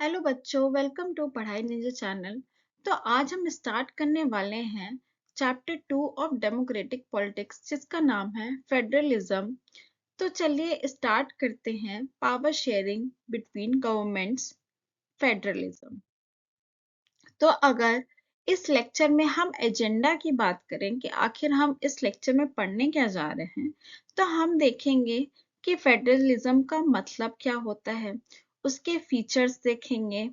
Hello बच्चों, welcome to पढ़ाई Ninja channel. तो आज हम स्टार्ट करने वाले हैं चैप्टर 2 ऑफ डेमोक्रेटिक पॉलिटिक्स, जिसका नाम है फेडरलिज्म। तो चलिए स्टार्ट करते हैं। Power sharing between governments, federalism. तो अगर इस लेक्चर में हम एजेंडा की बात करें कि आखिर हम इस लेक्चर में पढ़ने क्या जा रहे हैं, तो हम देखेंगे कि फेडरलिज्म का मतलब क्या होता है, उसके फीचर्स देखेंगे,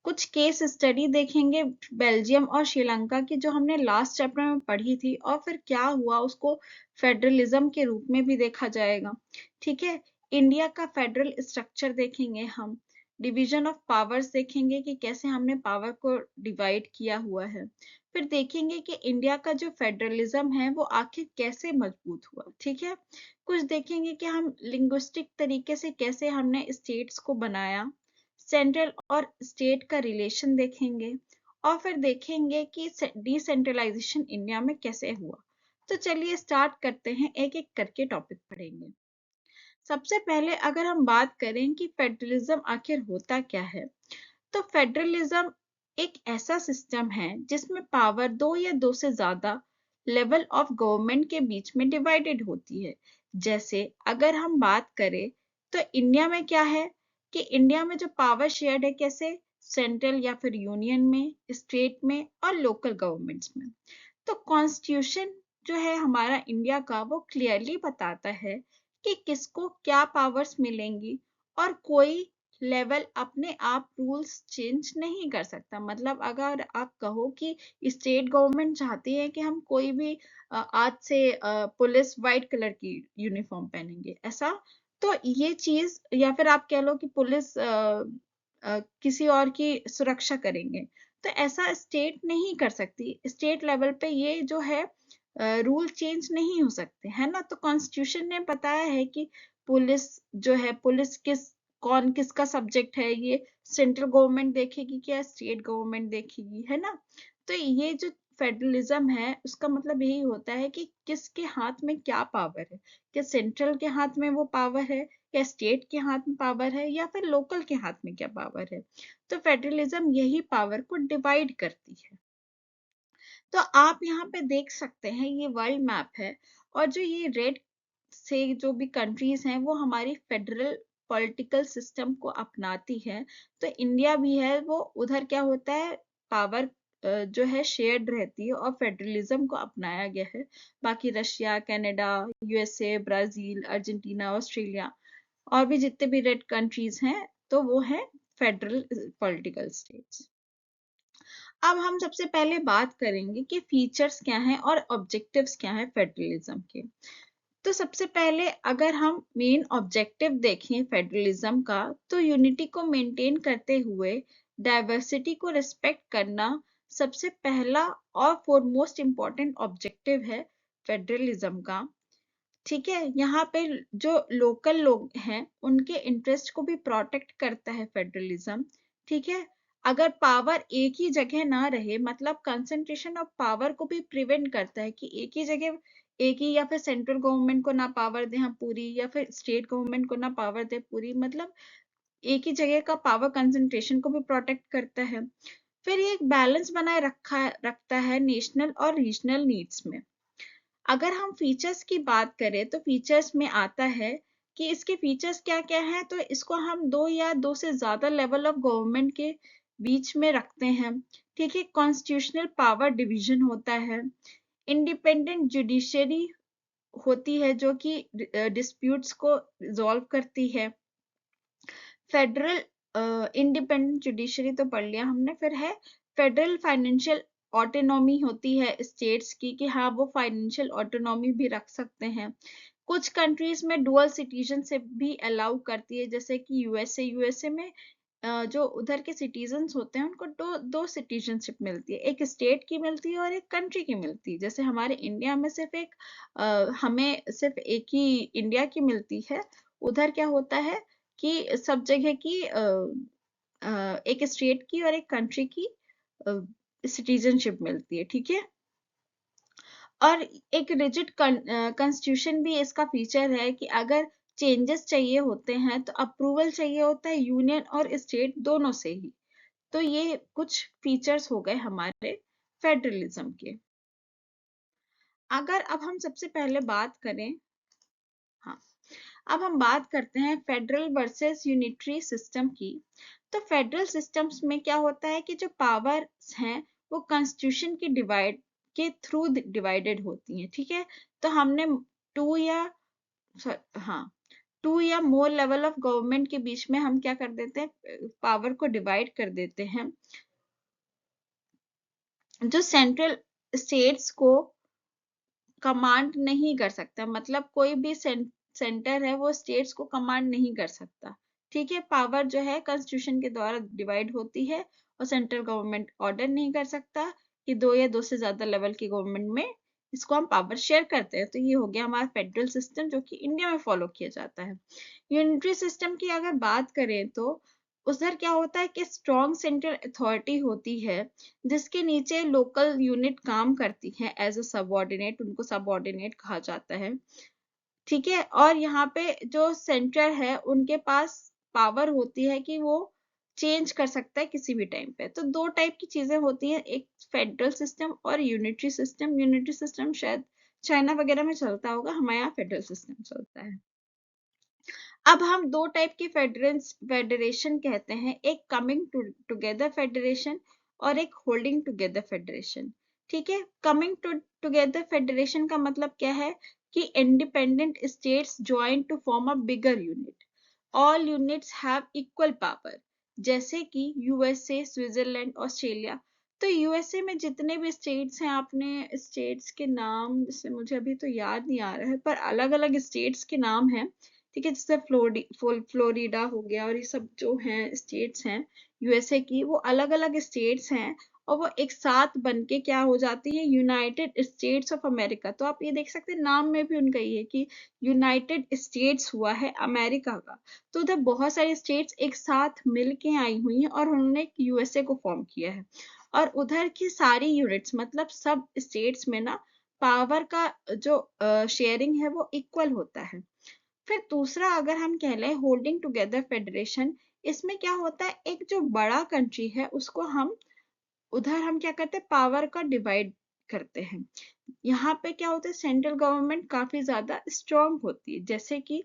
कुछ केस स्टडी देखेंगे बेल्जियम और श्रीलंका की, जो हमने लास्ट चैप्टर में पढ़ी थी, और फिर क्या हुआ उसको फेडरलिज्म के रूप में भी देखा जाएगा। ठीक है। इंडिया का फेडरल स्ट्रक्चर देखेंगे हम, डिवीजन ऑफ पावर्स देखेंगे कि कैसे हमने पावर को डिवाइड किया हुआ है। फिर देखेंगे कि इंडिया का जो फेडरलिज्म है वो आखिर कैसे मजबूत हुआ। ठीक है। कुछ देखेंगे कि हम लिंग्विस्टिक तरीके से कैसे हमने स्टेट्स को बनाया, सेंट्रल और स्टेट का रिलेशन देखेंगे, और फिर देखेंगे कि डिसेंट्रलाइजेशन इंडिया में कैसे हुआ। तो चलिए स्टार्ट करते हैं, एक एक करके टॉपिक पढ़ेंगे। सबसे पहले अगर हम बात करें कि फेडरलिज्म आखिर होता क्या है, तो फेडरलिज्म एक ऐसा सिस्टम है जिसमें पावर दो या दो से ज्यादा लेवल ऑफ गवर्नमेंट के बीच में डिवाइडेड होती है। जैसे अगर हम बात करें तो इंडिया में क्या है कि इंडिया में जो पावर शेयर्ड है, कैसे, सेंट्रल या फिर यूनियन में, स्टेट में और लोकल गवर्नमेंट्स में। तो कॉन्स्टिट्यूशन जो है हमारा इंडिया का, वो क्लियरली बताता है कि किसको क्या पावर्स मिलेंगी, और कोई लेवल अपने आप रूल्स चेंज नहीं कर सकता। मतलब अगर आप कहो कि स्टेट गवर्नमेंट चाहती है कि हम कोई भी आज से पुलिस व्हाइट कलर की यूनिफॉर्म पहनेंगे, ऐसा, तो ये चीज, या फिर आप कह लो कि पुलिस किसी और की सुरक्षा करेंगे, तो ऐसा स्टेट नहीं कर सकती। स्टेट लेवल पे ये जो है रूल चेंज नहीं हो सकते, है ना। तो कॉन्स्टिट्यूशन ने बताया है कि पुलिस जो है, पुलिस कौन किसका सब्जेक्ट है, ये सेंट्रल गवर्नमेंट देखेगी क्या स्टेट गवर्नमेंट देखेगी, है ना। तो ये जो फेडरलिज्म है उसका मतलब यही होता है कि किसके हाथ में क्या पावर है, क्या सेंट्रल के हाथ में वो पावर है, या स्टेट के हाथ में पावर है, या फिर लोकल के हाथ में क्या पावर है। तो फेडरलिज्म यही पावर को डिवाइड करती है। तो आप यहाँ पे देख सकते हैं, ये वर्ल्ड मैप है, और जो ये रेड से जो भी कंट्रीज हैं वो हमारी फेडरल पॉलिटिकल सिस्टम को अपनाती है। तो इंडिया भी है, वो उधर क्या होता है, पावर जो है शेयर्ड रहती है और फेडरलिज्म को अपनाया गया है। बाकी Russia, Canada, USA, Brazil, Argentina, Australia और भी जितने भी रेड कंट्रीज हैं, तो वो है फेडरल पॉलिटिकल स्टेट्स। अब हम सबसे पहले बात करेंगे कि फीचर्स क्या हैं और ऑब्जेक्टिव्स क्या हैं फेडरलिज्म के। तो सबसे पहले अगर हम मेन ऑब्जेक्टिव देखें फेडरलिज्म का, तो यूनिटी को मेंटेन करते हुए डाइवर्सिटी को रिस्पेक्ट करना सबसे पहला और फॉरमोस्ट इम्पोर्टेंट ऑब्जेक्टिव है फेडरलिज्म का। ठीक है। यहाँ पे जो लोकल लोग हैं उनके इंटरेस्ट को भी प्रोटेक्ट करता है फेडरलिज्म। ठीक है। अगर पावर एक ही जगह ना रहे, मतलब कंसंट्रेशन ऑफ पावर को भी प्रिवेंट करता है कि एक ही जगह, एक ही, या फिर सेंट्रल गवर्नमेंट को ना पावर दे हम पूरी, या फिर स्टेट गवर्नमेंट को ना पावर दे पूरी, मतलब एक ही जगह का पावर कंसंट्रेशन को भी प्रोटेक्ट करता है। फिर ये एक बैलेंस बनाए रखता है नेशनल और रीजनल नीड्स में। अगर हम फीचर्स की बात करें तो फीचर्स में आता है कि इसके फीचर्स क्या क्या हैं, तो इसको हम दो या दो से ज्यादा लेवल ऑफ गवर्नमेंट के बीच में रखते हैं। ठीक है। कॉन्स्टिट्यूशनल पावर डिवीजन होता है, इंडिपेंडेंट जुडिशरी होती है जो कि डिस्प्यूट्स को रिजॉल्व करती है। फेडरल इंडिपेंडेंट जुडिशरी तो पढ़ लिया हमने। फिर है फेडरल फाइनेंशियल ऑटोनॉमी होती है स्टेट्स की, कि हाँ वो फाइनेंशियल ऑटोनॉमी भी रख सकते हैं। कुछ कंट्रीज में डुअल सिटीजनशिप भी अलाउ करती है, जैसे कि यूएसए में जो उधर के सिटीजन्स होते हैं उनको दो दो सिटीजनशिप मिलती है, एक स्टेट की मिलती है और एक कंट्री की मिलती है। जैसे हमारे इंडिया में सिर्फ एक हमें सिर्फ एक ही इंडिया की मिलती है, उधर क्या होता है कि सब जगह की एक स्टेट की और एक कंट्री की सिटीजनशिप मिलती है। ठीक है। और एक रिजिड कॉन्स्टिट्यूशन भी इसका फीचर है कि अगर चेंजेस चाहिए होते हैं तो अप्रूवल चाहिए होता है यूनियन और स्टेट दोनों से ही। तो ये कुछ फीचर्स हो गए हमारे फेडरलिज्म के। अगर अब हम सबसे पहले बात करें, हाँ, अब हम बात करते हैं फेडरल वर्सेस यूनिटरी सिस्टम की। तो फेडरल सिस्टम्स में क्या होता है कि जो पावर्स हैं वो कॉन्स्टिट्यूशन की डिवाइड के थ्रू डिवाइडेड होती हैं, ठीक है। तो हमने टू या हाँ, टू या मोर लेवल ऑफ गवर्नमेंट के बीच में हम क्या कर देते हैं, पावर को डिवाइड कर देते हैं। जो सेंट्रल स्टेट्स को कमांड नहीं कर सकता, मतलब कोई भी सेंटर है वो स्टेट्स को कमांड नहीं कर सकता, ठीक है। पावर जो है कॉन्स्टिट्यूशन के द्वारा डिवाइड होती है और सेंट्रल गवर्नमेंट ऑर्डर नहीं कर सकता कि दो या दो से ज्यादा लेवल की गवर्नमेंट में इसको हम पावर शेयर करते हैं। तो ये हो गया हमारा फेडरल सिस्टम जो कि इंडिया में फॉलो किया जाता है। यूनिटरी सिस्टम की अगर बात करें तो उधर क्या होता है कि स्ट्रॉन्ग सेंट्रल अथॉरिटी होती है जिसके नीचे लोकल यूनिट काम करती है एज अ सबऑर्डिनेट, उनको सबऑर्डिनेट कहा जाता है, ठीक है। और यहाँ पे जो सेंटर है उनके पास पावर होती है कि वो चेंज कर सकता है किसी भी टाइम पे। तो दो टाइप की चीजें होती हैं, एक फेडरल सिस्टम और यूनिटरी सिस्टम। यूनिटरी सिस्टम शायद चाइना वगैरह में चलता होगा, हमारे यहाँ फेडरल सिस्टम चलता है। अब हम दो टाइप की फेडरेशन कहते हैं, एक कमिंग टुगेदर फेडरेशन और एक होल्डिंग टुगेदर फेडरेशन, ठीक है। कमिंग टुगेदर फेडरेशन का मतलब क्या है कि independent states join to form a bigger unit. All units have equal power, जैसे कि यूएसए, स्विट्जरलैंड, ऑस्ट्रेलिया। तो यूएसए में जितने भी स्टेट्स हैं, आपने स्टेट्स के नाम जैसे मुझे अभी तो याद नहीं आ रहा है, पर अलग अलग स्टेट्स के नाम हैं, ठीक है। जैसे फ्लोरिडा हो गया और ये सब जो हैं स्टेट्स हैं यूएसए की, वो अलग अलग स्टेट्स हैं और वो एक साथ बनके क्या हो जाती है, यूनाइटेड स्टेट्स ऑफ अमेरिका। तो आप ये देख सकते हैं नाम में भी उनका ये है कि यूनाइटेड स्टेट्स हुआ है अमेरिका का। तो उधर बहुत सारी स्टेट्स एक साथ मिल के आई हुई हैं और उन्होंने एक यूएसए को फॉर्म किया है। और उधर की सारी यूनिट्स मतलब सब स्टेट्स में ना पावर का जो शेयरिंग है वो इक्वल होता है। फिर दूसरा अगर हम कह लें होल्डिंग टुगेदर फेडरेशन, इसमें क्या होता है, एक जो बड़ा कंट्री है उसको हम उधर हम क्या करते हैं, पावर का डिवाइड करते हैं। यहाँ पे क्या होता है, सेंट्रल गवर्नमेंट काफी ज्यादा स्ट्रांग होती है, जैसे कि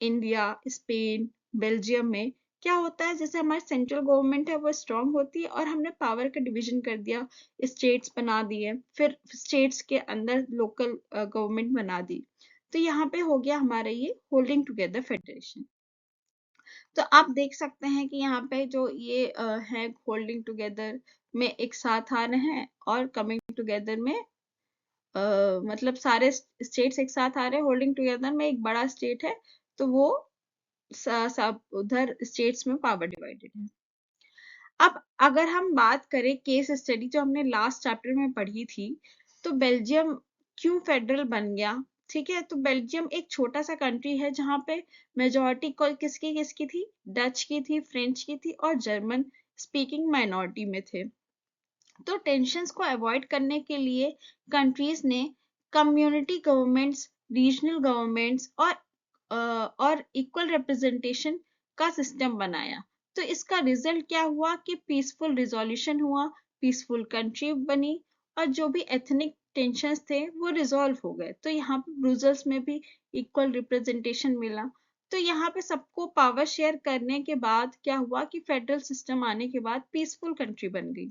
इंडिया, स्पेन, बेल्जियम में क्या होता है, जैसे हमारी सेंट्रल गवर्नमेंट है वो स्ट्रांग होती है और हमने पावर का डिवीजन कर दिया, स्टेट्स बना दिए, फिर स्टेट्स के अंदर लोकल गवर्नमेंट बना दी। तो यहाँ पे हो गया हमारा ये होल्डिंग टुगेदर फेडरेशन। तो आप देख सकते हैं कि यहाँ पे जो ये है होल्डिंग टुगेदर में एक साथ आ रहे हैं और कमिंग टुगेदर में मतलब सारे स्टेट्स एक साथ आ रहे हैं। होल्डिंग टुगेदर में एक बड़ा स्टेट है तो वो सब उधर स्टेट्स में पावर डिवाइडेड है। अब अगर हम बात करें केस स्टडी जो हमने लास्ट चैप्टर में पढ़ी थी, तो बेल्जियम क्यों फेडरल बन गया, ठीक है। तो बेल्जियम एक छोटा सा कंट्री है जहां पे मेजोरिटी किसकी किसकी थी, डच की थी, फ्रेंच की थी और जर्मन स्पीकिंग माइनॉरिटी में थे। तो टेंशंस को अवॉइड करने के लिए कंट्रीज ने कम्युनिटी गवर्नमेंट्स, रीजनल गवर्नमेंट्स और इक्वल रिप्रेजेंटेशन का सिस्टम बनाया। तो इसका रिजल्ट क्या हुआ कि पीसफुल रिजोल्यूशन हुआ, पीसफुल कंट्री बनी और जो भी एथनिक टेंशंस थे वो रिजॉल्व हो गए। तो यहाँ पे ब्रुसेल्स में भी इक्वल रिप्रेजेंटेशन मिला। तो यहाँ पे सबको पावर शेयर करने के बाद क्या हुआ कि फेडरल सिस्टम आने के बाद पीसफुल कंट्री बन गई।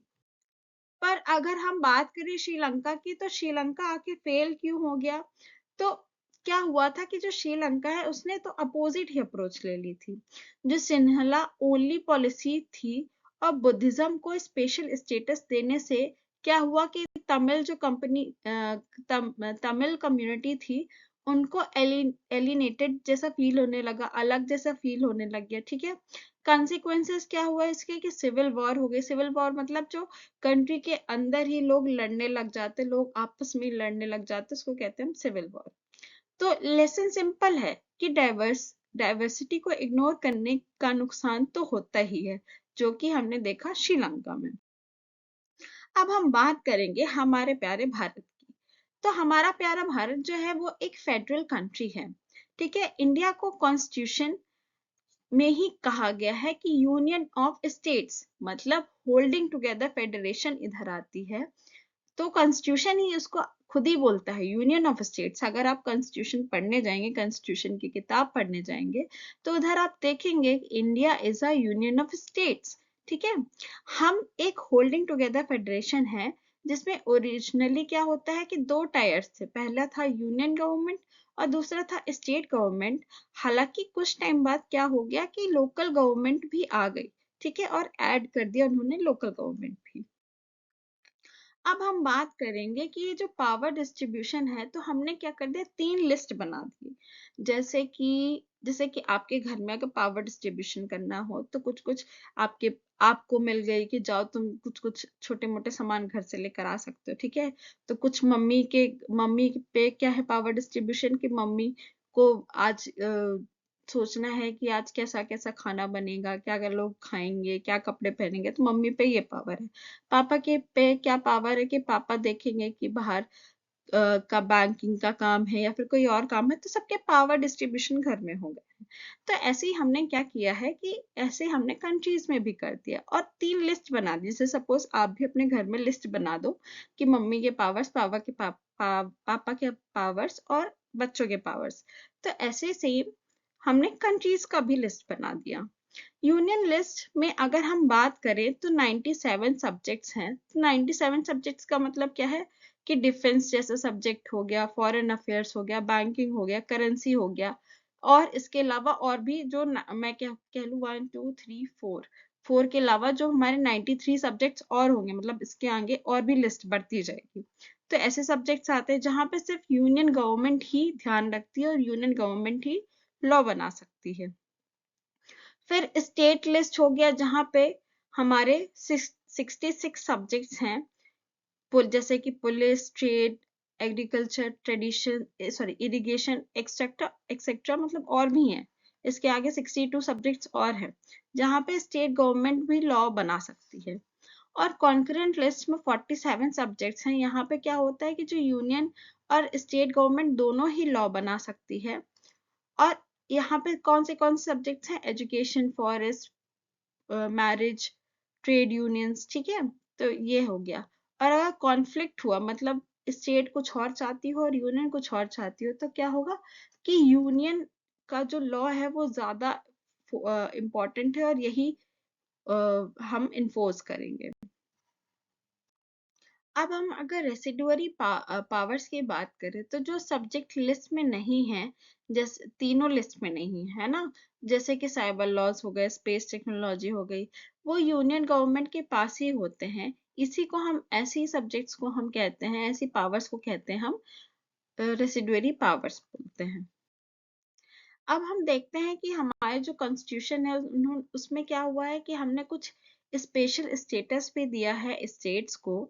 पर अगर हम बात करें श्रीलंका की, तो श्रीलंका आके फेल क्यों हो गया, तो क्या हुआ था कि जो श्रीलंका है उसने तो अपोजिट ही अप्रोच ले ली थी। जो सिन्हला ओनली पॉलिसी थी और बुद्धिज्म को स्पेशल स्टेटस देने से क्या हुआ कि तमिल जो तमिल कम्युनिटी थी उनको एलिनेटेड जैसा फील होने लगा, अलग जैसा फील होने लग गया, ठीक है। कॉन्सिक्वेंसेस क्या हुआ इसके कि सिविल वॉर हो गई। सिविल वॉर मतलब जो कंट्री के अंदर ही लोग लड़ने लग जाते, लोग आपस में लड़ने लग जाते, उसको कहते हैं सिविल वॉर। तो लेसन सिंपल है कि डाइवर्सिटी को इग्नोर करने का नुकसान तो होता ही है, जो कि हमने देखा श्रीलंका में। अब हम बात करेंगे हमारे प्यारे भारत की। तो हमारा प्यारा भारत जो है वो एक फेडरल कंट्री है, ठीक है, इंडिया को कॉन्स्टिट्यूशन में ही कहा गया है कि यूनियन ऑफ स्टेट्स, मतलब होल्डिंग टुगेदर फेडरेशन इधर आती है। तो कॉन्स्टिट्यूशन ही उसको खुद ही बोलता है यूनियन ऑफ स्टेट्स। अगर आप कॉन्स्टिट्यूशन पढ़ने जाएंगे, कॉन्स्टिट्यूशन की किताब पढ़ने जाएंगे, तो उधर आप देखेंगे India is a union of states. ठीक है, हम एक होल्डिंग टुगेदर फेडरेशन है जिसमें ओरिजिनली क्या होता है कि दो टायर्स थे, पहला था यूनियन गवर्नमेंट और दूसरा था स्टेट गवर्नमेंट। हालांकि कुछ टाइम बाद क्या हो गया कि लोकल गवर्नमेंट भी आ गई, ठीक है, और ऐड कर दिया उन्होंने लोकल गवर्नमेंट भी। अब हम बात करेंगे कि ये जो पावर डिस्ट्रीब्यूशन है, तो हमने क्या कर दिया, 3 लिस्ट बना दी। जैसे कि आपके घर में अगर पावर डिस्ट्रीब्यूशन करना हो तो कुछ-कुछ आपको मिल गई कि जाओ तुम कुछ-कुछ छोटे-मोटे सामान घर से लेकर आ सकते हो, ठीक है? तो कुछ मम्मी पे क्या है पावर डिस्ट्रीब्यूशन कि मम्मी को आज सोचना है कि आज कैसा-कैसा खाना बनेगा, क्या-क्या लोग खाएँगे, क्या कपड़े पहनेंगे, तो मम्मी पे ये पावर है। पापा के पे क्या पावर है कि पापा देखेंगे कि बाहर का बैंकिंग का काम है या फिर कोई और काम है, तो सबके पावर डिस्ट्रीब्यूशन घर में हो गए हैं। तो ऐसे ही हमने क्या किया है कि ऐसे हमने कंट्रीज में भी कर दिया और 3 लिस्ट बना दी। जैसे सपोज आप भी अपने घर में लिस्ट बना दो कि मम्मी के पावर्स, पापा के पावर्स और बच्चों के पावर्स। तो ऐसे सेम हमने कंट्रीज का भी लिस्ट बना दिया। यूनियन लिस्ट में अगर हम बात करें तो 97 सब्जेक्ट्स हैं। तो 97 सब्जेक्ट्स का मतलब क्या है कि डिफेंस जैसा सब्जेक्ट हो गया, फॉरेन अफेयर्स हो गया, बैंकिंग हो गया, करेंसी हो गया, और इसके अलावा और भी जो मैं क्या कह लूँ 1 2 3 4 4 के अलावा जो हमारे 93 सब्जेक्ट्स और होंगे, मतलब इसके आगे और भी लिस्ट बढ़ती जाएगी। तो ऐसे सब्जेक्ट्स आते हैं जहाँ पे सिर्फ यूनियन गवर्नमेंट ही ध्यान रखती है और यूनियन गवर्नमेंट ही लॉ बना सकती है। फिर स्टेट लिस्ट हो गया जहाँ पे हमारे 66 सब्जेक्ट्स हैं, जैसे कि police, trade, agriculture, tradition, sorry irrigation, etcetera etcetera, मतलब और भी हैं। इसके आगे 62 सब्जेक्ट्स और हैं जहाँ पे स्टेट गवर्नमेंट भी लॉ बना सकती है। और कॉन्करेंट लिस्ट में 47 सब्जेक्ट्स हैं। यहाँ पे क्या होता है कि जो यूनियन और स्टेट गवर्नमेंट दोनों ही लॉ बना सकती है। और यहाँ पे कौन से सब्जेक्ट्स हैं, education, forest, marriage, trade unions, ठीक है, तो ये हो गया। और अगर कॉन्फ्लिक्ट हुआ, मतलब स्टेट कुछ और चाहती हो और यूनियन कुछ और चाहती हो, तो क्या होगा कि यूनियन का जो लॉ है वो ज्यादा इम्पोर्टेंट है और यही हम इन्फोर्स करेंगे। अब हम अगर रेसिडुअरी पावर्स की बात करें तो जो सब्जेक्ट लिस्ट में नहीं है, जैसे तीनों लिस्ट में नहीं है ना, जैसे कि साइबर लॉज हो गए, स्पेस टेक्नोलॉजी हो गई, वो यूनियन गवर्नमेंट के पास ही होते हैं। इसी को हम ऐसी सब्जेक्ट्स को हम कहते हैं, ऐसी पावर्स को कहते हैं हम रेसिडुअरी पावर्स बोलते हैं। अब हम देखते हैं कि हमारे जो कॉन्स्टिट्यूशन है उसमें क्या हुआ है कि हमने कुछ स्पेशल स्टेटस भी दिया है स्टेट्स को।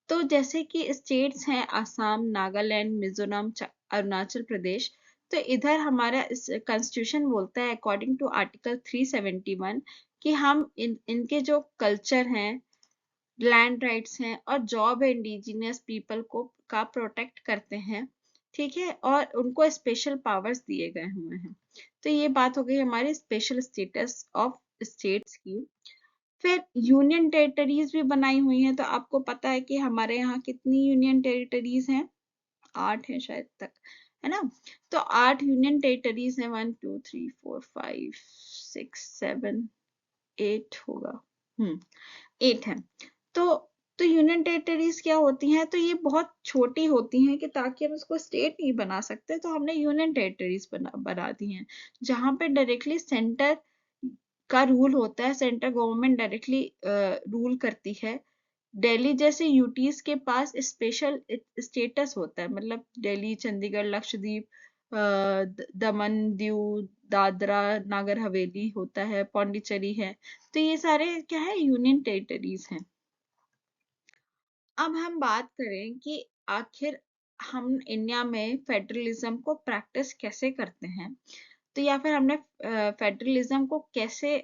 तो जैसे कि स्टेट्स हैं आसाम, नागालैंड, मिजोरम, अरुणाचल प्रदेश। तो इधर हमारा कॉन्स्टिट्यूशन बोलता है अकॉर्डिंग टू आर्टिकल 371 कि हम इनके जो कल्चर हैं, लैंड राइट्स हैं और जॉब है इंडिजिनियस पीपल को का प्रोटेक्ट करते हैं, ठीक है, और उनको स्पेशल पावर्स दिए गए हुए हैं। तो ये बात हो गई हमारे स्पेशल स्टेटस ऑफ स्टेट्स की। फिर यूनियन टेरिटरीज भी बनाई हुई हैं। तो आपको पता है कि हमारे यहाँ कितनी यूनियन टेरिटरीज हैं, 8 है शायद तक, है ना। तो 8 यूनियन टेरिटरीज हैं, 1 2 3 4 5 6 7 8 होगा, 8 है। तो यूनियन टेरिटरीज क्या होती हैं, तो ये बहुत छोटी होती हैं कि ताकि हम इसको स्टेट नहीं बना सकते, तो हमने यूनियन टेरिटरीज बना दी हैं जहां पे डायरेक्टली सेंटर का रूल होता है, सेंट्रल गवर्नमेंट डायरेक्टली रूल करती है। दिल्ली जैसे यूटीज के पास स्पेशल स्टेटस होता है, मतलब दिल्ली, चंडीगढ़, लक्षद्वीप, दमन, दीव, दादरा नागर हवेली होता है, पौंडीचेरी है। तो ये सारे क्या है, यूनियन टेरिटरीज हैं। अब हम बात करें कि आखिर हम इंडिया में फेडरलिज्म को प्रैक्टिस कैसे करते हैं, तो या फिर हमने फेडरलिज्म को कैसे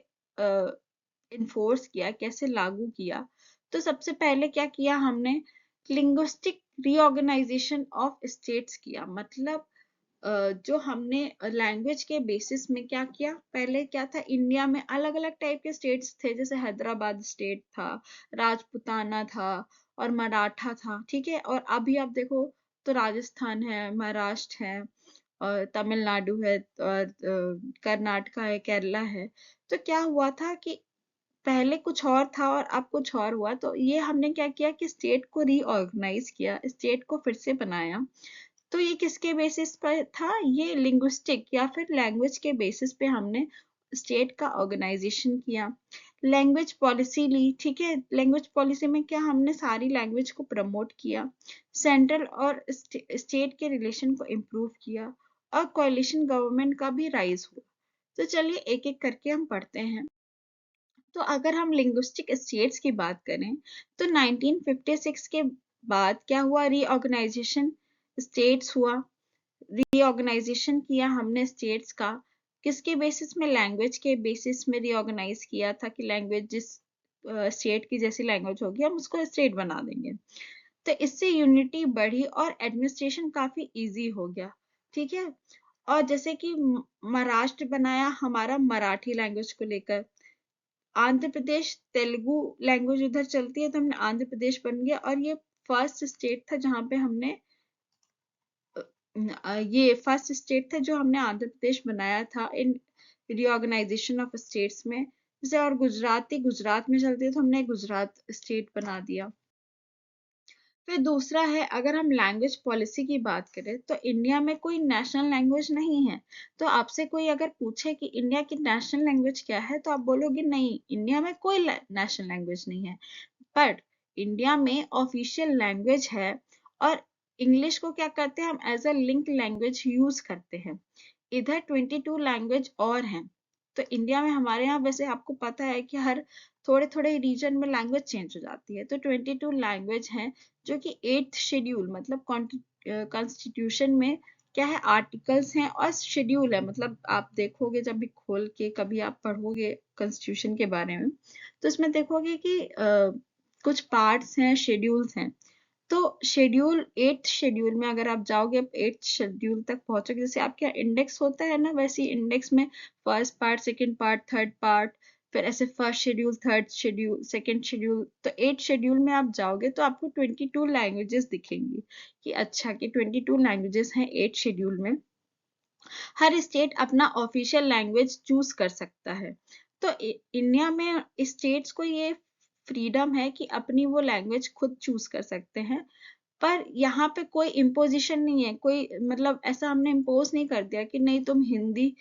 इन्फोर्स किया, कैसे लागू किया। तो सबसे पहले क्या किया हमने, लिंग्विस्टिक रीऑर्गेनाइजेशन ऑफ स्टेट्स किया। मतलब जो हमने लैंग्वेज के बेसिस में क्या किया, पहले क्या था, इंडिया में अलग अलग टाइप के स्टेट्स थे, जैसे हैदराबाद स्टेट था, राजपूताना था और मराठा था, ठीक है। और अभी आप देखो तो राजस्थान है, महाराष्ट्र है और तमिलनाडु है और कर्नाटका है, केरला है। तो क्या हुआ था कि पहले कुछ और था और अब कुछ और हुआ, तो ये हमने क्या किया कि स्टेट को रीऑर्गेनाइज किया, स्टेट को फिर से बनाया। तो ये किसके बेसिस पर था, ये लिंग्विस्टिक या फिर लैंग्वेज के बेसिस पे हमने स्टेट का ऑर्गेनाइजेशन किया। लैंग्वेज पॉलिसी ली, ठीक है। लैंग्वेज पॉलिसी में क्या, हमने सारी लैंग्वेज को प्रमोट किया, सेंट्रल और स्टेट के रिलेशन को इम्प्रूव किया और कोalition गवर्नमेंट का भी राइज हुआ। तो चलिए एक एक करके हम पढ़ते हैं। तो अगर हम लिंग्विस्टिक स्टेट्स की बात करें तो 1956 के बाद क्या हुआ, रीऑर्गेनाइजेशन स्टेट्स हुआ। रीऑर्गेनाइजेशन किया हमने स्टेट्स का, किसके बेसिस में, लैंग्वेज के बेसिस में रीऑर्गेनाइज किया था कि लैंग्वेज जिस स्टेट की जैसी लैंग्वेज होगी हम उसको स्टेट बना देंगे। तो इससे यूनिटी बढ़ी और एडमिनिस्ट्रेशन काफी इजी हो गया, ठीक है। और जैसे कि महाराष्ट्र बनाया हमारा मराठी लैंग्वेज को लेकर, आंध्र प्रदेश तेलुगु लैंग्वेज उधर चलती है तो हमने आंध्र प्रदेश बन गया। और ये फर्स्ट स्टेट था जहां पे हमने ये फर्स्ट स्टेट था जो हमने आंध्र प्रदेश बनाया था इन रीऑर्गेनाइजेशन ऑफ स्टेट्स में। जैसे और गुजरात में चलती है तो हमने गुजरात स्टेट बना दिया। फिर दूसरा है, अगर हम लैंग्वेज पॉलिसी की बात करें तो इंडिया में कोई नेशनल लैंग्वेज नहीं है। तो आपसे कोई अगर पूछे कि इंडिया की नेशनल लैंग्वेज क्या है तो आप बोलोगे नहीं, इंडिया में कोई नेशनल लैंग्वेज नहीं है। बट इंडिया में ऑफिशियल लैंग्वेज है और इंग्लिश को क्या करते हैं हम as a link language use करते हैं। इधर 22 लैंग्वेज और हैं। तो इंडिया में हमारे यहाँ वैसे आपको पता है कि हर थोड़े थोड़े रीजन में लैंग्वेज चेंज हो जाती है। तो 22 लैंग्वेज हैं जो कि 8th शेड्यूल मतलब कॉन्स्टिट्यूशन में क्या है, आर्टिकल्स हैं और शेड्यूल है। मतलब आप देखोगे जब भी खोल के कभी आप पढ़ोगे कॉन्स्टिट्यूशन के बारे में तो इसमें देखोगे कि कुछ पार्ट्स हैं, शेड्यूल्स हैं। तो शेड्यूल 8th शेड्यूल में अगर आप जाओगे, 8th शेड्यूल तक पहुंचोगे, जैसे आपके यहाँ इंडेक्स होता है ना, वैसे ही इंडेक्स में first part, second part, third part, फिर ऐसे first schedule, third schedule, second schedule. तो 8th शेड्यूल में आप जाओगे तो आपको 22 लैंग्वेजेस दिखेंगी कि अच्छा कि 22 लैंग्वेजेस हैं 8th शेड्यूल में। हर स्टेट अपना ऑफिशियल लैंग्वेज चूज कर सकता है। तो इंडिया में स्टेट्स को ये फ्रीडम है कि अपनी वो लैंग्वेज खुद चूज कर सकते हैं। पर यहाँ पे कोई इम्पोजिशन नहीं है, कोई मतलब ऐसा हमने इम्पोज नहीं कर दिया कि नहीं तुम हिंदी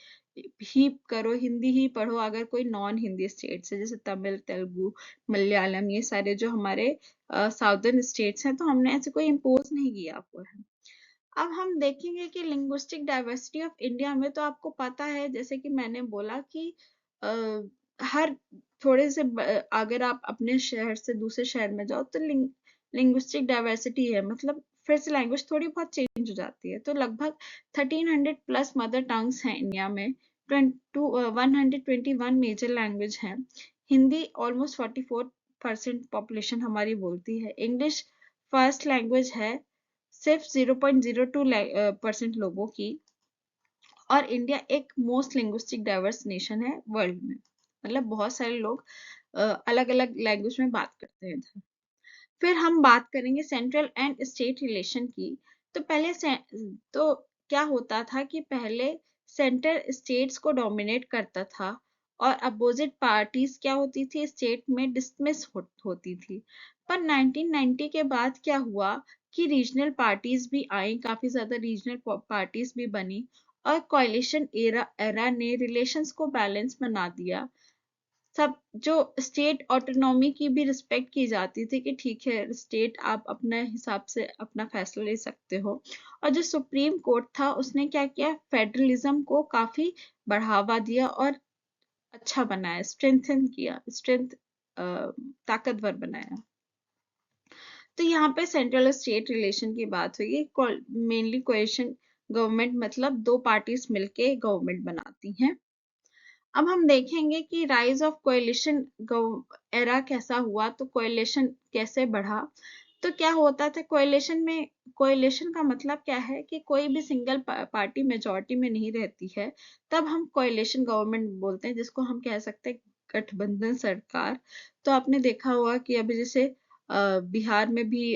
ही करो, हिंदी ही पढ़ो। अगर कोई नॉन हिंदी स्टेट्स है जैसे तमिल, तेलुगु, मलयालम, ये सारे जो हमारे साउदर्न स्टेट्स हैं, तो हमने ऐसे कोई इम्पोज नहीं किया हुआ है। अब हम देखेंगे कि लिंग्विस्टिक डाइवर्सिटी ऑफ इंडिया में, तो आपको पता है जैसे कि मैंने बोला कि अ, हर थोड़े से अगर आप अपने शहर से दूसरे शहर में जाओ तो लिंग्विस्टिक डाइवर्सिटी है, मतलब फिर से लैंग्वेज थोड़ी बहुत चेंज हो जाती है। तो लगभग 1300 प्लस मदर टंग्स हैं इंडिया में, 121 मेजर लैंग्वेज हैं। हिंदी ऑलमोस्ट 44% पॉपुलेशन हमारी बोलती है। इंग्लिश फर्स्ट लैंग्वेज है सिर्फ 0.02% लोगों की। और इंडिया एक मोस्ट लिंग्विस्टिक डाइवर्स नेशन है वर्ल्ड में, मतलब बहुत सारे लोग अलग अलग लैंग्वेज में बात करते हैं। फिर हम बात करेंगे सेंट्रल एंड स्टेट रिलेशन की। तो तो क्या होता था कि पहले सेंटर स्टेट्स को डोमिनेट करता था और अपोजिट पार्टीज क्या होती थी, स्टेट में डिसमिस होती थी। पर 1990 के बाद क्या हुआ कि रीजनल पार्टीज भी आई, काफी ज्यादा रीजनल पार्टीज भी बनी और कोalition एरा ने रिलेशंस को बैलेंस बना दिया। सब जो स्टेट ऑटोनॉमी की भी रिस्पेक्ट की जाती थी कि ठीक है स्टेट आप अपने हिसाब से अपना फैसला ले सकते हो। और जो सुप्रीम कोर्ट था उसने क्या किया, फेडरलिज्म को काफी बढ़ावा दिया और अच्छा बनाया, स्ट्रेंथन किया, ताकतवर बनाया। तो यहाँ पे सेंट्रल स्टेट रिलेशन की बात हुई, मेनली कोएशन गवर्नमेंट, मतलब दो पार्टीज मिलके गवर्नमेंट बनाती हैं। अब हम देखेंगे कि राइज ऑफ कोएलिशन एरा कैसा हुआ, तो कोएलिशन कैसे बढ़ा। तो क्या होता था कोएलिशन में, कोएलिशन का मतलब क्या है कि कोई भी सिंगल पार्टी मेजॉरिटी में नहीं रहती है, तब हम कोएलिशन गवर्नमेंट बोलते हैं, जिसको हम कह सकते हैं गठबंधन सरकार। तो आपने देखा होगा कि अभी जैसे बिहार में भी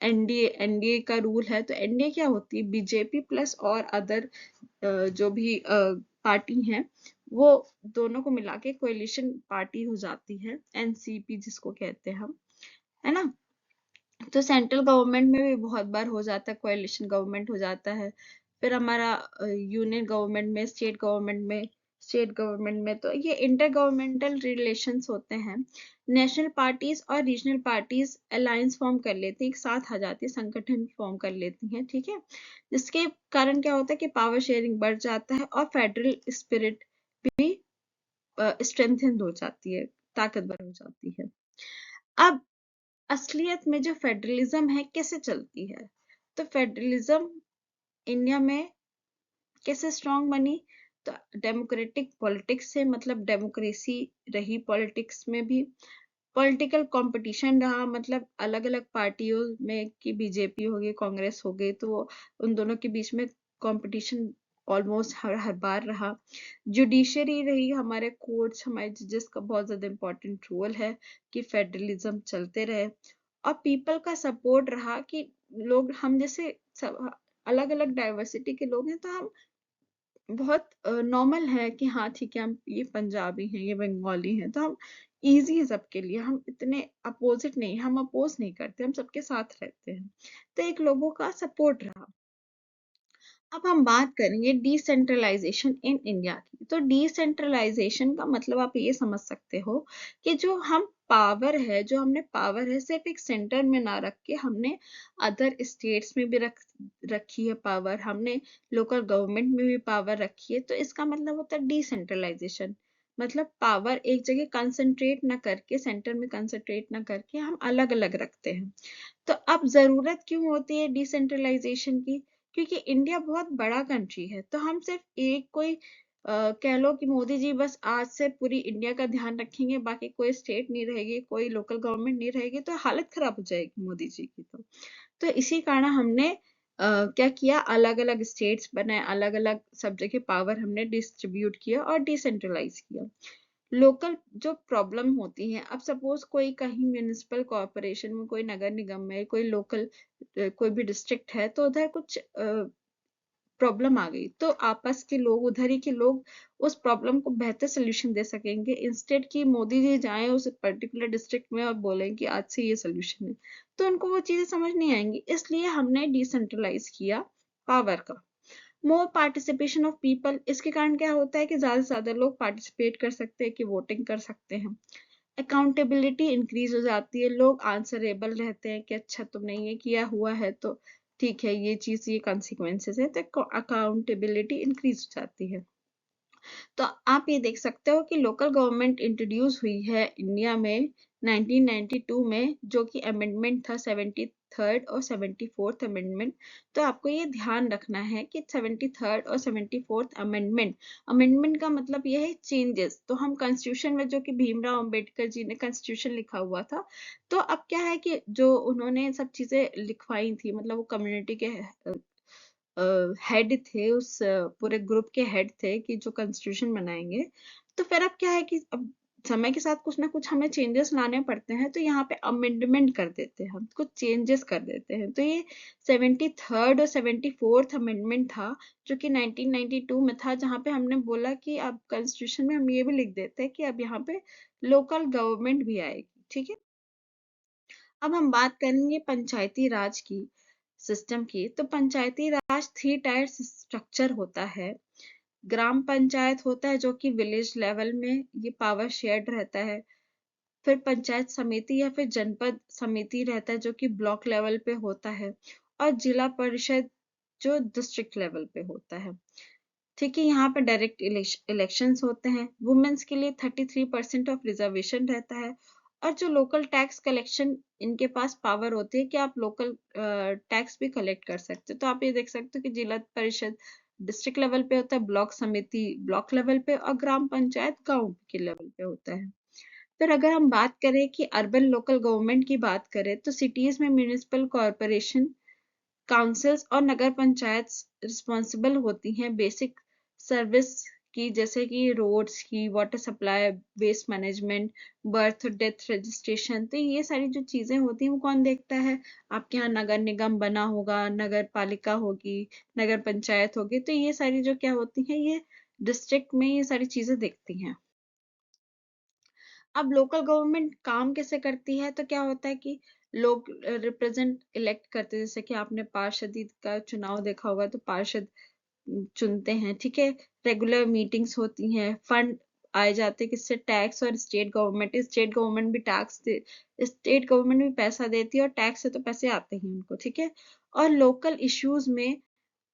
एनडीए का रूल है, तो एनडीए क्या होती है, बीजेपी प्लस और अदर जो भी पार्टी हैं, वो दोनों को मिला के कोएलिशन पार्टी हो जाती है, एनसीपी जिसको कहते हैं हम, है ना। तो सेंट्रल गवर्नमेंट में भी बहुत बार हो जाता है, कोएलिशन गवर्नमेंट हो जाता है। फिर हमारा यूनियन गवर्नमेंट में, स्टेट गवर्नमेंट में तो ये इंटर गवर्नमेंटल रिलेशंस होते हैं। नेशनल पार्टीज और रीजनल पार्टीज अलायंस फॉर्म कर लेती हैं, एक साथ आ जाती है, संगठन फॉर्म कर लेती हैं, ठीक है। जिसके कारण क्या होता है कि पावर शेयरिंग बढ़ जाता है और फेडरल स्पिरिट भी स्ट्रेंथेंड हो जाती है, ताकतवर हो जाती है। अब असलियत में जो फेडरलिज्म है कैसे चलती है, तो फेडरलिज्म इंडिया में कैसे स्ट्रांग बनी, तो डेमोक्रेटिक पॉलिटिक्स से, मतलब डेमोक्रेसी रही पॉलिटिक्स में भी, पॉलिटिकल कंपटीशन रहा, मतलब अलग अलग पार्टियों में कि बीजेपी हो गई, कांग्रेस हो गई, तो उन दोनों के बीच में कंपटीशन ऑलमोस्ट हर हर बार रहा। जुडिशरी रही, हमारे कोर्ट्स, हमारे जजेस का बहुत ज्यादा इंपॉर्टेंट रोल है कि फेडरलिज्म चलते रहे। और पीपल का सपोर्ट रहा कि लोग, हम जैसे सब अलग अलग डाइवर्सिटी के लोग हैं, तो हम बहुत नॉर्मल है कि हाँ ठीक है, हम ये पंजाबी हैं, ये बंगाली हैं, तो हम इजी है सबके लिए, हम इतने अपोजिट नहीं, हम अपोज नहीं करते, हम सबके साथ रहते हैं। तो एक लोगों का सपोर्ट रहा। अब हम बात करेंगे डिसेंट्रलाइजेशन इन इंडिया की। तो डिसेंट्रलाइजेशन का मतलब आप ये समझ सकते हो कि जो हम पावर है, जो हमने पावर है सिर्फ एक सेंटर में ना रख के हमने अदर स्टेट्स में भी रखी है पावर, हमने लोकल गवर्नमेंट में भी पावर रखी है। तो इसका मतलब होता है डिसेंट्रलाइजेशन, मतलब पावर एक जगह कंसंट्रेट ना करके, सेंटर में कंसंट्रेट ना करके हम अलग अलग रखते हैं। तो अब जरूरत क्यों होती है डिसेंट्रलाइजेशन की, क्योंकि इंडिया बहुत बड़ा कंट्री है, तो हम सिर्फ एक कोई कह लो कि मोदी जी बस आज से पूरी इंडिया का ध्यान रखेंगे, बाकी कोई स्टेट नहीं रहेगी, कोई लोकल गवर्नमेंट नहीं रहेगी, तो हालत खराब हो जाएगी मोदी जी की। तो इसी कारण हमने क्या किया, अलग अलग स्टेट्स बनाए, अलग अलग सब जगह पावर हमने डिस्ट्रीब्यूट किया और डिसेंट्रलाइज किया। लोकल जो प्रॉब्लम होती है, अब सपोज कोई कहीं म्यूनिसिपल कॉर्पोरेशन में, कोई नगर निगम में, कोई लोकल कोई भी डिस्ट्रिक्ट है, तो उधर कुछ प्रॉब्लम आ गई, तो आपस के लोग, उधर ही के लोग उस प्रॉब्लम को बेहतर सोल्यूशन दे सकेंगे, इंस्टेड कि मोदी जी जाएं उस पर्टिकुलर डिस्ट्रिक्ट में और बोलें कि आज से ये सोल्यूशन है, तो उनको वो चीजें समझ नहीं आएंगी। इसलिए हमने डिसेंट्रलाइज किया पावर का। मोर पार्टिसिपेशन ऑफ पीपल, इसके कारण क्या होता है कि ज्यादा से ज्यादा लोग पार्टिसिपेट कर सकते हैं, कि वोटिंग कर सकते हैं। अकाउंटेबिलिटी इंक्रीज हो जाती है, लोग आंसरेबल रहते हैं कि अच्छा तुमने ये किया हुआ है तो ठीक है, ये चीज, ये कॉन्सिक्वेंसेस है, तो अकाउंटेबिलिटी इंक्रीज हो जाती है। तो आप ये देख सकते हो कि लोकल गवर्नमेंट इंट्रोड्यूस हुई है इंडिया में 1992 में, जो कि अमेंडमेंट था 73rd और 74th अमेंडमेंट। तो आपको ये ध्यान रखना है कि 73rd और 74th अमेंडमेंट, अमेंडमेंट का मतलब ये है चेंजेस। तो हम कॉन्स्टिट्यूशन में, जो कि भीमराव अंबेडकर जी ने कॉन्स्टिट्यूशन लिखा हुआ था, तो अब क्या है कि जो उन्होंने सब चीजें लिखवाई थी, मतलब वो कम्युनिटी के हेड थे, उस पूरे ग्रुप के हेड थे कि जो कॉन्स्टिट्यूशन बनाएंगे। तो फिर अब क्या है कि अब समय के साथ कुछ ना कुछ हमें चेंजेस लाने पड़ते हैं, तो यहाँ पे अमेंडमेंट कर देते हैं, हम कुछ चेंजेस कर देते हैं। तो ये 73rd और 74th अमेंडमेंट था, जो कि 1992 में था, जहाँ पे हमने बोला कि अब कॉन्स्टिट्यूशन में हम ये भी लिख देते हैं कि अब यहाँ पे लोकल गवर्नमेंट भी आएगी, ठीक है। अब हम बात करेंगे पंचायती राज की, सिस्टम की। तो पंचायती राज 3 टायर स्ट्रक्चर होता है। ग्राम पंचायत होता है, जो कि विलेज लेवल में ये पावर शेयर्ड रहता है। फिर पंचायत समिति या फिर जनपद समिति रहता है, जो कि ब्लॉक लेवल पे होता है। और जिला परिषद जो डिस्ट्रिक्ट लेवल पे होता है, ठीक है। यहाँ पे डायरेक्ट इलेक्शंस होते हैं। वुमेन्स के लिए 33% ऑफ रिजर्वेशन रहता है। और जो लोकल टैक्स कलेक्शन, इनके पास पावर होती है कि आप लोकल टैक्स भी कलेक्ट कर सकते हो। तो आप ये देख सकते हो कि जिला परिषद डिस्ट्रिक्ट लेवल पे होता है, ब्लॉक समिति ब्लॉक लेवल पे, और ग्राम पंचायत गांव के लेवल पे होता है। फिर अगर हम बात करें कि अर्बन लोकल गवर्नमेंट की बात करें तो सिटीज में म्यूनिसिपल कॉरपोरेशन, काउंसिल्स और नगर पंचायत रिस्पॉन्सिबल होती हैं बेसिक सर्विस की, जैसे कि रोड्स की, water supply, waste management, birth death registration. तो ये सारी जो चीजें होती हैं वो कौन देखता है? आपके यहाँ नगर निगम बना होगा, नगर पालिका होगी, नगर पंचायत होगी, तो ये सारी जो क्या होती हैं, ये डिस्ट्रिक्ट में ये सारी चीजें देखती हैं। अब लोकल गवर्नमेंट काम कैसे करती है? तो क्या होता है कि लोग रिप्रेजेंट इलेक्ट करते हैं, जैसे कि आपने पार्षदी का चुनाव देखा होगा, तो पार्षद चुनते हैं, ठीक है। रेगुलर मीटिंग्स होती हैं, फंड आए जाते हैं किससे? टैक्स। और स्टेट गवर्नमेंट भी टैक्स दे, स्टेट गवर्नमेंट भी पैसा देती है, और टैक्स से तो पैसे आते हैं उनको, ठीक है। और लोकल इश्यूज में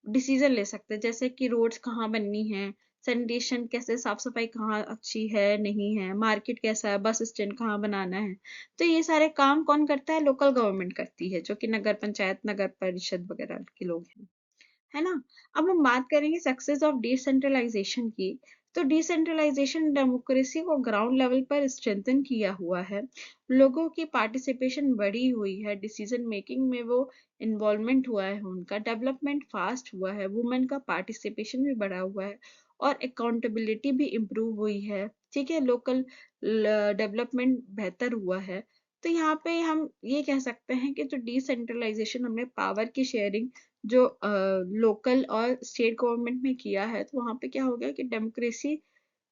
डिसीजन ले सकते हैं, जैसे कि रोड्स कहाँ बननी है, सैनिटेशन कैसे, साफ सफाई कहाँ अच्छी है नहीं है, मार्केट कैसा है, बस स्टैंड कहाँ बनाना है। तो ये सारे काम कौन करता है? लोकल गवर्नमेंट करती है, जो कि नगर पंचायत, नगर परिषद वगैरह के लोग हैं, है ना। अब हम बात करेंगे सक्सेस ऑफ डिसेंट्रलाइजेशन की। तो डिसेंट्रलाइजेशन डेमोक्रेसी को ग्राउंड लेवल पर स्ट्रेंथन किया हुआ है, लोगों की पार्टिसिपेशन बढ़ी हुई है, डिसीजन मेकिंग में वो इन्वॉल्वमेंट हुआ है, उनका डेवलपमेंट फास्ट हुआ है, वुमेन का पार्टिसिपेशन भी बढ़ा हुआ है, और अकाउंटेबिलिटी भी इम्प्रूव हुई है, ठीक है। लोकल डेवलपमेंट बेहतर हुआ है। तो यहाँ पे हम ये कह सकते हैं कि जो डिसेंट्रलाइजेशन, हमने पावर की शेयरिंग जो लोकल और स्टेट गवर्नमेंट में किया है, तो वहां पे क्या हो गया कि डेमोक्रेसी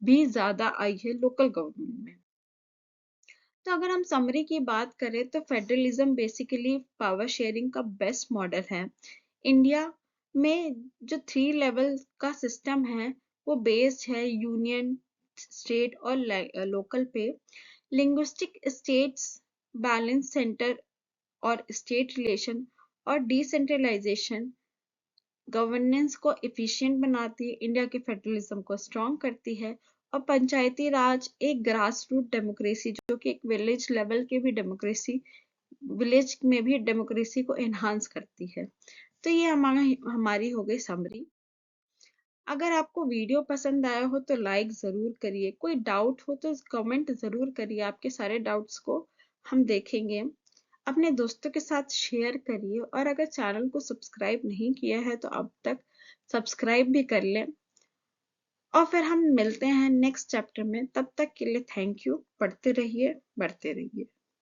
भी ज्यादा आई है लोकल गवर्नमेंट में। तो अगर हम समरी की बात करें तो फेडरलिज्म बेसिकली पावर शेयरिंग का बेस्ट मॉडल है। इंडिया में जो 3 लेवल का सिस्टम है वो बेस्ड है यूनियन, स्टेट और लोकल पे। लिंग्विस्टिक स्टेट्स, बैलेंस सेंटर और स्टेट रिलेशन, और डिसेंट्रलाइजेशन गवर्नेंस को एफिशिएंट बनाती है, इंडिया के फेडरलिज्म को स्ट्रॉन्ग करती है। और पंचायती राज एक ग्रास रूट डेमोक्रेसी, जो कि एक विलेज लेवल के भी डेमोक्रेसी, विलेज में भी डेमोक्रेसी को एनहांस करती है। तो ये हमारी हो गई समरी। अगर आपको वीडियो पसंद आया हो तो लाइक जरूर करिए, कोई डाउट हो तो कमेंट जरूर करिए, आपके सारे डाउट्स को हम देखेंगे। अपने दोस्तों के साथ शेयर करिए, और अगर चैनल को सब्सक्राइब नहीं किया है तो अब तक सब्सक्राइब भी कर लें। और फिर हम मिलते हैं नेक्स्ट चैप्टर में, तब तक के लिए थैंक यू। पढ़ते रहिए, बढ़ते रहिए।